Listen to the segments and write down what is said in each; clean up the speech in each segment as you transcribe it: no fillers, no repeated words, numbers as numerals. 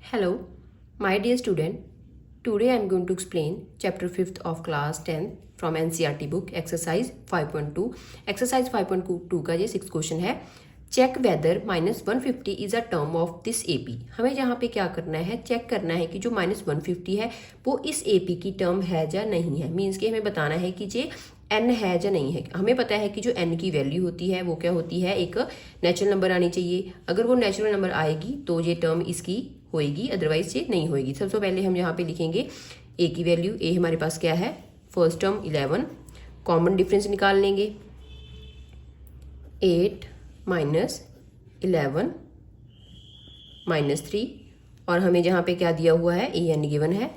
Hello, my dear student. Today I am going to explain chapter 5th of class 10th from NCERT book exercise 5.2. Exercise 5.2 का ये 6th question है. Check whether -150 is a term of this AP. हमें यहाँ पे क्या करना है, check करना है कि जो -150 है वो इस एपी की टर्म है या नहीं है. मीन्स कि हमें बताना है कि जे n है या नहीं है. हमें पता है कि जो n की वैल्यू होती है वो क्या होती है, एक नेचुरल नंबर आनी चाहिए. अगर वो नेचुरल नंबर आएगी तो ये टर्म इसकी होएगी, अदरवाइज ये नहीं होएगी. सबसे पहले हम यहाँ पे लिखेंगे a की वैल्यू. a हमारे पास क्या है, फर्स्ट टर्म 11. कॉमन डिफरेंस निकाल लेंगे. 8 माइनस 11 माइनस 3, और हमें जहाँ पे क्या दिया हुआ है, a n गिवन है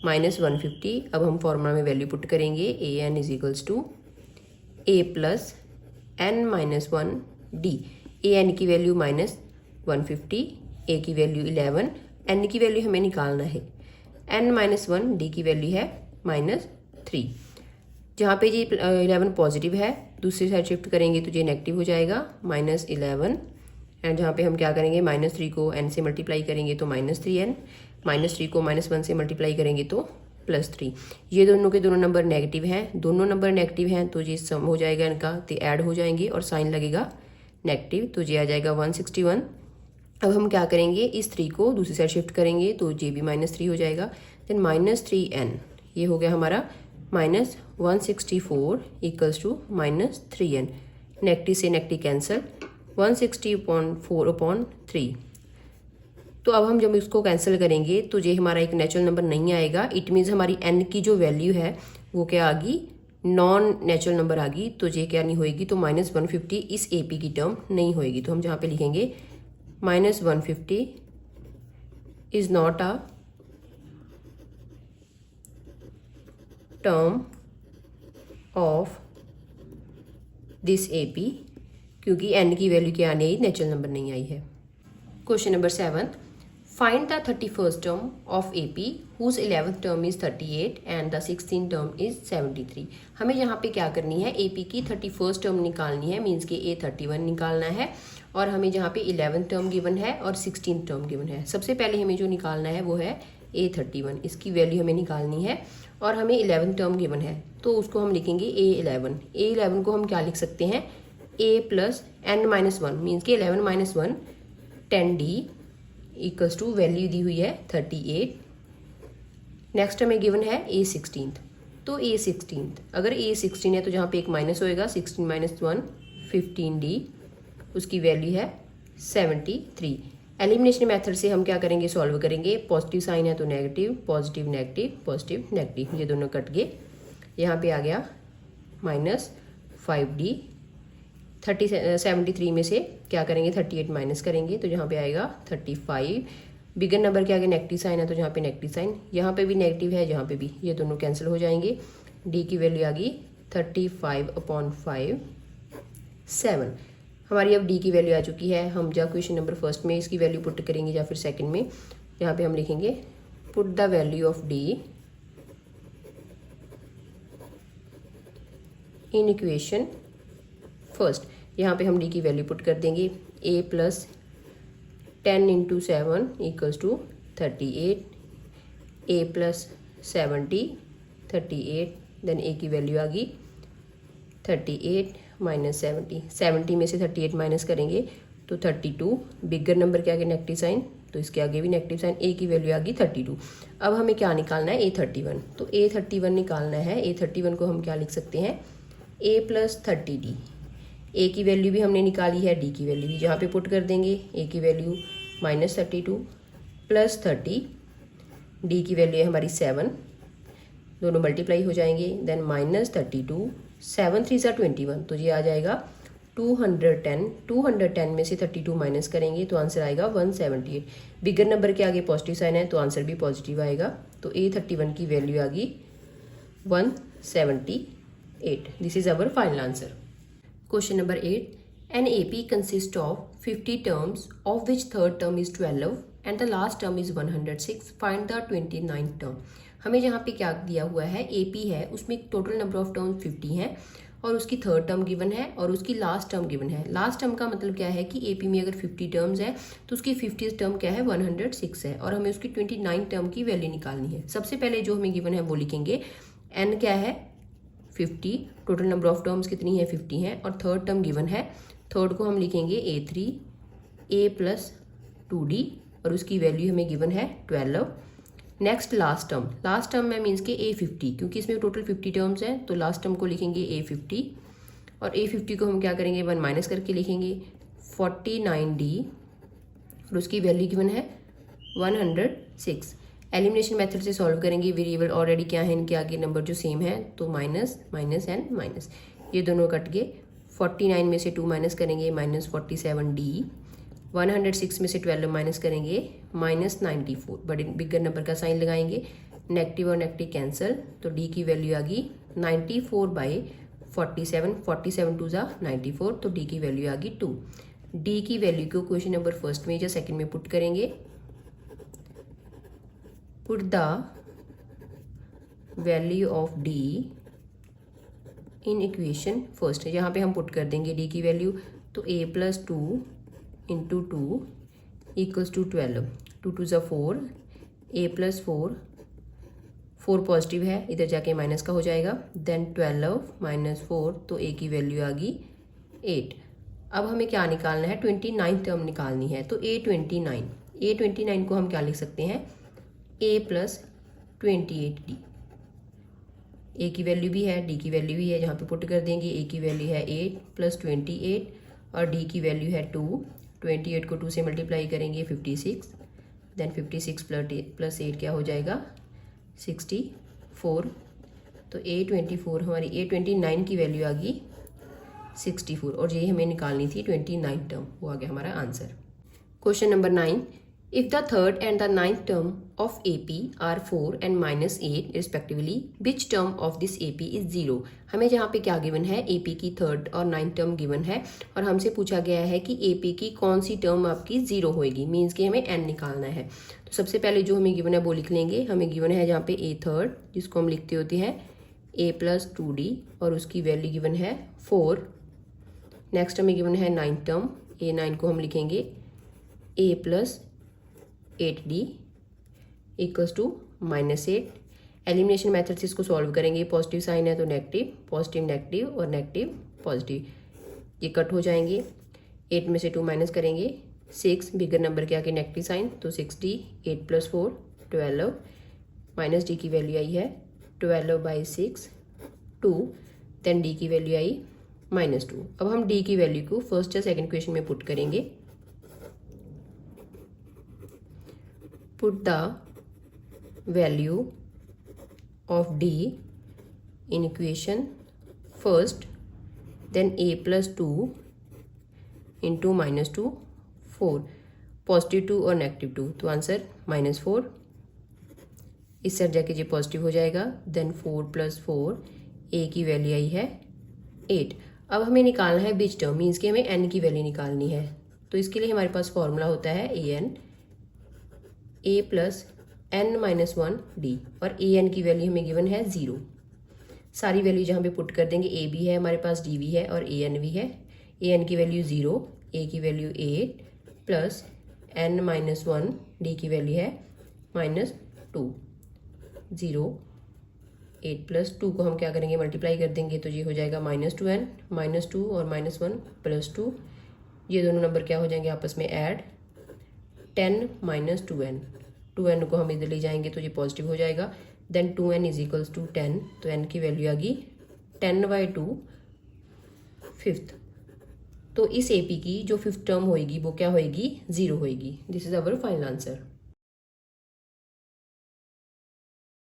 -150. अब हम फॉर्मूला में वैल्यू पुट करेंगे. a n is equals to a plus n minus 1 d. a n की वैल्यू -150, a की वैल्यू 11, n की वैल्यू हमें निकालना है. n माइनस 1 d की वैल्यू है -3. जहाँ पे ये 11 पॉजिटिव है, दूसरी साइड शिफ्ट करेंगे तो ये नेगेटिव हो जाएगा -11. एंड जहाँ पे हम क्या करेंगे, -3 को n से मल्टीप्लाई करेंगे तो -3n, -3 को -1 से मल्टीप्लाई करेंगे तो +3. ये दोनों के दोनों नंबर नेगेटिव हैं. दोनों नंबर नेगेटिव हैं तो ये सम हो जाएगा इनका, तो ऐड हो जाएंगे और साइन लगेगा नेगेटिव, तो ये आ जाएगा 161. अब हम क्या करेंगे, इस 3 को दूसरी साइड शिफ्ट करेंगे तो ये भी -3 हो जाएगा. देन -3n, ये हो गया हमारा -164 इक्वल्स टू -3n. नेगेटिव से नेगेटिव कैंसिल, 160/4/3. तो अब हम जब इसको कैंसिल करेंगे तो ये हमारा एक नेचुरल नंबर नहीं आएगा. इट मीन्स हमारी n की जो वैल्यू है वो क्या आ गई, नॉन नेचुरल नंबर आ गई. तो ये क्या नहीं होएगी, तो -150 इस AP की टर्म नहीं होएगी. तो हम जहाँ पे लिखेंगे -150 is not a term of this AP, क्योंकि n की वैल्यू क्या नहीं आई, नेचुरल नंबर नहीं आई है. Question number 7. Find the 31st term of AP whose 11th term is 38 and the 16th term is 73. हमें यहाँ पे क्या करनी है, AP की 31st टर्म निकालनी है. मीन्स कि A31 निकालना है, और हमें जहाँ पे 11th टर्म गिवन है और 16th टर्म गिवन है. सबसे पहले हमें जो निकालना है वो है A31. इसकी वैल्यू हमें निकालनी है, और हमें 11th टर्म गिवन है तो उसको हम लिखेंगे A11. A11 को हम क्या लिख सकते हैं, A प्लस n-1. मीन्स कि 11 - 1 10d इक्वल्स टू वैल्यू दी हुई है 38. नेक्स्ट हमें गिवन है A16. तो A16, अगर A16 है तो जहाँ पे एक माइनस होएगा, 16 - 1 15d, उसकी वैल्यू है 73. एलिमिनेशन मेथड से हम क्या करेंगे, सॉल्व करेंगे. पॉजिटिव साइन है तो negative, positive negative, positive negative, ये दोनों कट गए. यहाँ पे आ गया -5d. 73 में से क्या करेंगे, 38 माइनस करेंगे तो यहाँ पे आएगा 35. बिगर नंबर के आगे नेगेटिव साइन है तो जहाँ पे नेगेटिव साइन, यहाँ पे भी नेगेटिव है, यहाँ पे भी, ये दोनों कैंसिल हो जाएंगे. d की वैल्यू आ गई 35/5 7. हमारी अब d की वैल्यू आ चुकी है. हम जब क्वेश्चन नंबर फर्स्ट में इसकी वैल्यू पुट करेंगे या फिर सेकंड में, यहाँ पे हम लिखेंगे put the value of d in equation first. यहाँ पे हम d की वैल्यू पुट कर देंगे. a plus 10 × 7 equals to 38. a plus 70 38. Then a की वैल्यू आ गई 38 माइनस 70. 70 में से 38 माइनस करेंगे तो 32. बिगर नंबर के आगे नेगेटिव साइन तो इसके आगे भी नेगेटिव साइन. a की वैल्यू आ गई 32. अब हमें क्या निकालना है, A31. तो A31 निकालना है. A31 को हम क्या लिख सकते हैं, a प्लस 30d. a की वैल्यू भी हमने निकाली है, d की वैल्यू भी जहाँ पे पुट कर देंगे. a की वैल्यू -32 प्लस 30, d की वैल्यू है हमारी 7, दोनों मल्टीप्लाई हो जाएंगे. देन -32, 7 3 = 21, तो ये आ जाएगा 210. 210 में से 32 माइनस करेंगे तो आंसर आएगा 178. बिगर नंबर के आगे पॉजिटिव साइन है तो आंसर भी पॉजिटिव आएगा. तो A31 की वैल्यू आ गई 178. This is our final answer. Question number 8. An AP consists of 50 terms, of which third term is 12 and the last term is 106. Find the 29th term. हमें यहाँ पे क्या दिया हुआ है, AP है, उसमें टोटल नंबर ऑफ टर्म्स 50 हैं और उसकी थर्ड टर्म गिवन है और उसकी लास्ट टर्म गिवन है। लास्ट टर्म का मतलब क्या है कि एपी में अगर 50 टर्म्स है तो उसकी 50th टर्म क्या है 106 है और हमें उसकी 29 टर्म की वैल्यू निकालनी है। सबसे पहले जो हमें गिवन है वो लिखेंगे, एन क्या है 50, टोटल नंबर ऑफ टर्म्स कितनी है 50 है और थर्ड टर्म गिवन है। थर्ड को हम लिखेंगे A3 A प्लस 2D और उसकी वैल्यू हमें गिवन है 12। नेक्स्ट लास्ट टर्म में मीन्स के A50, क्योंकि इसमें टोटल 50 टर्म्स हैं तो लास्ट टर्म को लिखेंगे A50 और A50 को हम क्या करेंगे 1 माइनस करके लिखेंगे 49D और उसकी वैल्यू गिवन है 106। एलिमिनेशन मेथड से सॉल्व करेंगे, वेरिएबल ऑलरेडी क्या है इनके आगे नंबर जो सेम है तो माइनस माइनस एंड माइनस, ये दोनों कट गए। 49 में से 2 माइनस करेंगे -47D, 106 में से 12 माइनस करेंगे -94, बड़े बिगर नंबर का साइन लगाएंगे, नेगेटिव और नेगेटिव कैंसिल तो D की वैल्यू आ गई 94/47, 47 2 ज़ा 94 तो D की वैल्यू आ गई 2। D की वैल्यू को क्वेश्चन नंबर फर्स्ट में या सेकंड में पुट करेंगे। Put the value of D in equation first, यहाँ पे हम पुट कर देंगे D की वैल्यू तो A plus 2 into 2 equals to 12, 2 2 ज़ा 4, A प्लस 4 पॉजिटिव है इधर जाके माइनस का हो जाएगा, देन 12 माइनस 4 तो A की वैल्यू आ गई 8। अब हमें क्या निकालना है 29 टर्म निकालनी है तो A29 को हम क्या लिख सकते हैं A प्लस 28D। A की वैल्यू भी है D की वैल्यू भी है, जहाँ पे पुट कर देंगे A की वैल्यू है 8 प्लस 28 और D की वैल्यू है 2। 28 को 2 से मल्टीप्लाई करेंगे 56, देन 56 प्लस 8 क्या हो जाएगा 64। तो A24 हमारी A29 की वैल्यू आ गई 64 और ये हमें निकालनी थी 29 टर्म, वो आ गया हमारा answer. Question number 9, if the third and the ninth term of AP are 4 and -8 respectively, which term of this AP is 0। हमें जहाँ पे क्या गिवन है AP की थर्ड और नाइन्थ टर्म गिवन है और हमसे पूछा गया है कि AP की कौन सी टर्म आपकी 0 होएगी, मीन्स कि हमें n निकालना है। तो सबसे पहले जो हमें गिवन है वो लिख लेंगे। हमें गिवन है जहाँ पे A थर्ड, जिसको हम लिखते होते हैं A प्लस 2D और उसकी वैल्यू गिवन है 4। नेक्स्ट हमें गिवन है नाइन्थ टर्म, A9 को हम लिखेंगे A plus 8D equals to -8। Elimination method से इसको सॉल्व करेंगे, पॉजिटिव साइन है तो नेगेटिव, पॉजिटिव नेगेटिव और नेगेटिव पॉजिटिव, ये कट हो जाएंगे। 8 में से 2 माइनस करेंगे 6, बिगर नंबर के आगे नेगेटिव साइन तो 6D, 8 प्लस 4 12, माइनस D की वैल्यू आई है 12/6 2, देन D की वैल्यू आई -2। अब हम D की वैल्यू को फर्स्ट या सेकंड क्वेश्चन में पुट करेंगे। Put the value of D in equation first, then A plus 2 into -2 4, positive 2 और नेगेटिव 2 तो आंसर -4। इस साइड जाके ये पॉजिटिव हो जाएगा, देन 4 प्लस 4 A की वैल्यू आई है 8। अब हमें निकालना है बीच टर्म, मीन्स कि हमें n की वैल्यू निकालनी है। तो इसके लिए हमारे पास फॉर्मूला होता है A प्लस n-1D और an की वैल्यू हमें गिवन है 0। सारी वैल्यू जहाँ पे पुट कर देंगे, A भी है हमारे पास, D भी है और an भी है। an की वैल्यू 0, A की वैल्यू 8 प्लस n-1 D की वैल्यू है -2। 0 8 प्लस 2 को हम क्या करेंगे मल्टीप्लाई कर देंगे तो ये हो जाएगा -2n, -2 और -1 प्लस 2, ये दोनों नंबर क्या हो जाएंगे आपस में ऐड, 10 माइनस 2n, 2n को हम इधर ले जाएंगे तो ये पॉजिटिव हो जाएगा, then 2n is equals to 10 तो n की वैल्यू आ गई 10/2 5th। तो इस AP की जो 5th टर्म होएगी वो क्या होएगी 0 होएगी। This is our final answer.